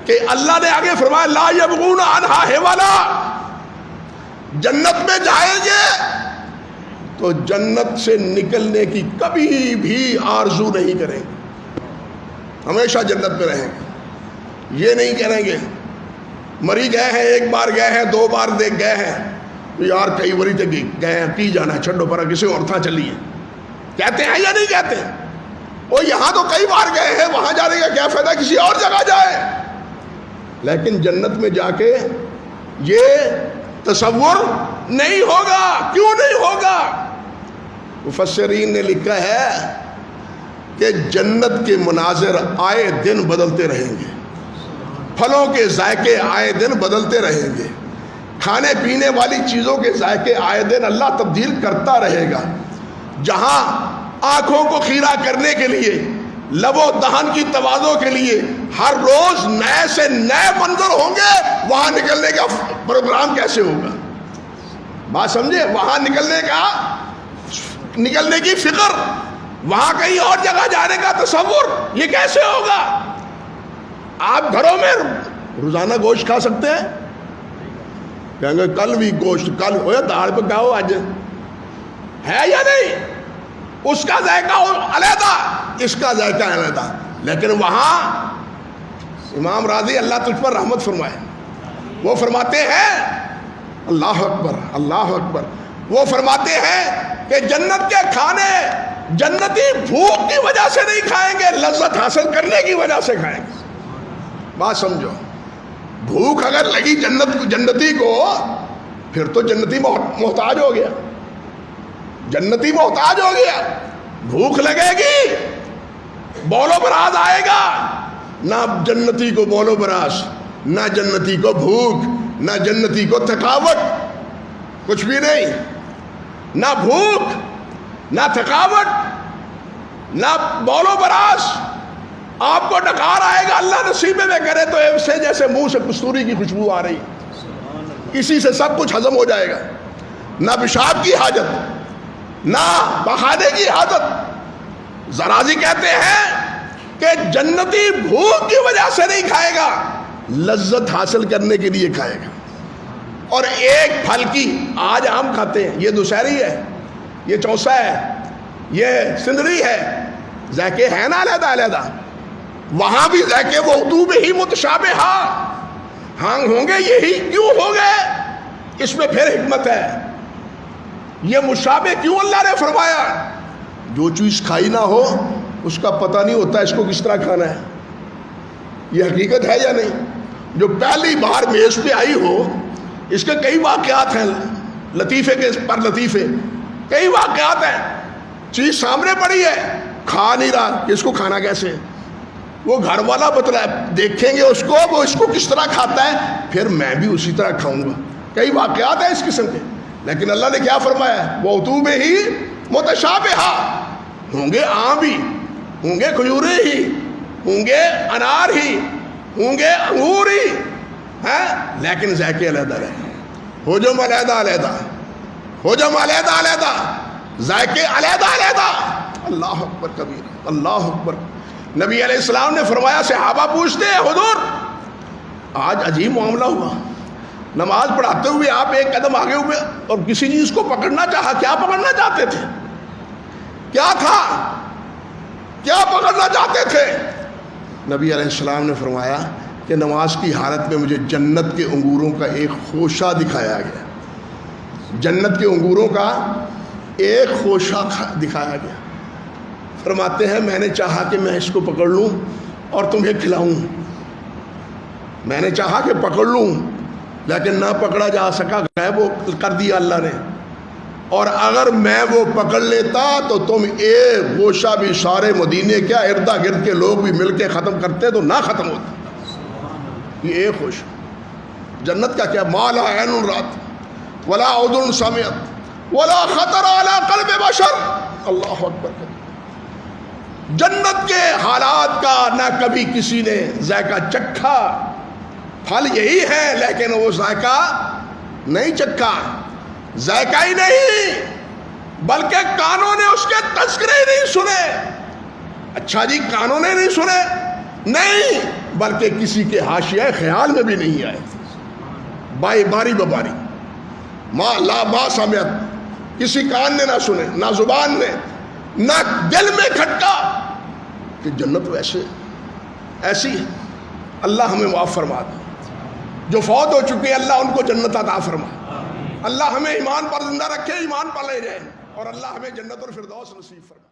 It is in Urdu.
کہ اللہ نے آگے فرمایا لا یبغون عنہا حولا، جنت میں جائیں گے تو جنت سے نکلنے کی کبھی بھی آرزو نہیں کریں گے، ہمیشہ جنت میں رہیں گے۔ یہ نہیں کہیں گے مری گئے ہیں، ایک بار گئے ہیں، دو بار دیکھ گئے ہیں، یار کئی باری تک گئے ہیں، کی جانا ہے، چھڈو پر کسی اور تھا چلیے، کہتے ہیں یا نہیں کہتے ہیں؟ وہ یہاں تو کئی بار گئے ہیں، وہاں جانے کا کیا فائدہ، کسی اور جگہ جائے۔ لیکن جنت میں جا کے یہ تصور نہیں ہوگا۔ کیوں نہیں ہوگا؟ مفسرین نے لکھا ہے کہ جنت کے مناظر آئے دن بدلتے رہیں گے، پھلوں کے ذائقے آئے دن بدلتے رہیں گے، کھانے پینے والی چیزوں کے ذائقے آئے دن اللہ تبدیل کرتا رہے گا۔ جہاں آنکھوں کو خیرہ کرنے کے لیے، لب و دہن کی توازوں کے لیے ہر روز نئے سے نئے منظر ہوں گے، وہاں نکلنے کا پروگرام کیسے ہوگا؟ بات سمجھے؟ وہاں نکلنے کی فکر، وہاں کہیں اور جگہ جانے کا تصور، یہ کیسے ہوگا؟ آپ گھروں میں روزانہ گوشت کھا سکتے ہیں؟ کہیں گے کل بھی گوشت، کل ہوئے داڑھ پہ کھاؤ، آج ہے یا نہیں؟ اس کا ذائقہ علیحدہ، اس کا ذائقہ علیحدہ۔ لیکن وہاں امام راضی اللہ تجھ پر رحمت فرمائے، وہ فرماتے ہیں، اللہ اکبر اللہ اکبر، وہ فرماتے ہیں کہ جنت کے کھانے جنتی بھوک کی وجہ سے نہیں کھائیں گے، لذت حاصل کرنے کی وجہ سے کھائیں گے۔ بات سمجھو، بھوک اگر لگی جنتی کو، پھر تو جنتی محتاج ہو گیا، جنتی محتاج ہو گیا۔ بھوک لگے گی، بول و براز آئے گا، نہ جنتی کو بول و براز، نہ جنتی کو بھوک، نہ جنتی کو تھکاوٹ، کچھ بھی نہیں، نہ بھوک، نہ تھکاوٹ، نہ بول و براز۔ آپ کو ڈکار آئے گا، اللہ نصیبے میں کرے تو ایسے جیسے منہ سے کستوری کی خوشبو آ رہی، اسی سے سب کچھ ہضم ہو جائے گا، نہ پیشاب کی حاجت، نہ بخانے کی حاجت۔ زرازی کہتے ہیں کہ جنتی بھوک کی وجہ سے نہیں کھائے گا، لذت حاصل کرنے کے لیے کھائے گا۔ اور ایک پھل کی، آج آم کھاتے ہیں، یہ دشہری ہے، یہ چوسا ہے، یہ سندری ہے، ذائقے ہیں نا علیحدہ علیحدہ، وہاں بھی ذائقے وہ اردو میں ہی متشابہ ہاں ہوں گے، یہی کیوں ہو گئے؟ اس میں پھر حکمت ہے، یہ مشابہ کیوں اللہ نے فرمایا؟ جو چیز کھائی نہ ہو اس کا پتہ نہیں ہوتا اس کو کس طرح کھانا ہے، یہ حقیقت ہے یا نہیں؟ جو پہلی بار میز پہ آئی ہو، اس کے کئی واقعات ہیں، لطیفے کے پر لطیفے، کئی واقعات ہیں، چیز سامنے پڑی ہے، کھا نہیں رہا کہ اس کو کھانا کیسے، وہ گھر والا بتلا دیکھیں گے اس کو، وہ اس کو کس طرح کھاتا ہے، پھر میں بھی اسی طرح کھاؤں گا۔ کئی واقعات ہیں اس قسم کے، لیکن اللہ نے کیا فرمایا؟ وہ اتوبے ہی متشابہ، ہوں گے آم بھی، ہوں گے کھجورے ہی، ہوں گے انار ہی، ہوں گے انگور ہی، لیکن ذائقے علیحدہ رہے، حجم علیحدہ علیحدہ، حجم علیحدہ علیحدہ، ذائقے علیحدہ علیحدہ۔ اللہ اکبر کبیر، اللہ اکبر۔ نبی علیہ السلام نے فرمایا، صحابہ پوچھتے ہیں حضور آج عجیب معاملہ ہوا، نماز پڑھاتے ہوئے آپ ایک قدم آگے ہوئے اور کسی چیز کو پکڑنا چاہا، کیا پکڑنا چاہتے تھے؟ کیا تھا؟ کیا پکڑنا چاہتے تھے؟ نبی علیہ السلام نے فرمایا کہ نماز کی حالت میں مجھے جنت کے انگوروں کا ایک خوشہ دکھایا گیا، جنت کے انگوروں کا ایک خوشہ دکھایا گیا۔ فرماتے ہیں میں نے چاہا کہ میں اس کو پکڑ لوں اور تمہیں کھلاؤں، میں نے چاہا کہ پکڑ لوں لیکن نہ پکڑا جا سکا، غائب کر دیا اللہ نے، اور اگر میں وہ پکڑ لیتا تو تم ایک گوشہ بھی سارے مدینے کیا ارد گرد کے لوگ بھی مل کے ختم کرتے تو نہ ختم ہوتا۔ یہ ایک خوش جنت کا کیا، ما لا عین رات ولا اذن سمعت ولا خطر علی قلب بشر۔ اللہ اکبر۔ جنت کے حالات کا نہ کبھی کسی نے ذائقہ چکھا، پھل یہی ہے لیکن وہ ذائقہ نہیں چکھا، ذائقہ ہی نہیں بلکہ کانوں نے اس کے تذکرے نہیں سنے۔ اچھا جی کانوں نے نہیں سنے، نہیں، بلکہ کسی کے حاشیہ خیال میں بھی نہیں آئے، باری بباری، ما سمعت، کسی کان نے نہ سنے، نہ زبان نے، نہ دل میں کھٹکا کہ جنت ویسے ایسی ہے۔ اللہ ہمیں معاف فرما دے، جو فوت ہو چکے اللہ ان کو جنت عطا فرما، اللہ ہمیں ایمان پر زندہ رکھے، ایمان پر لے جائے، اور اللہ ہمیں جنت الفردوس نصیب فرما۔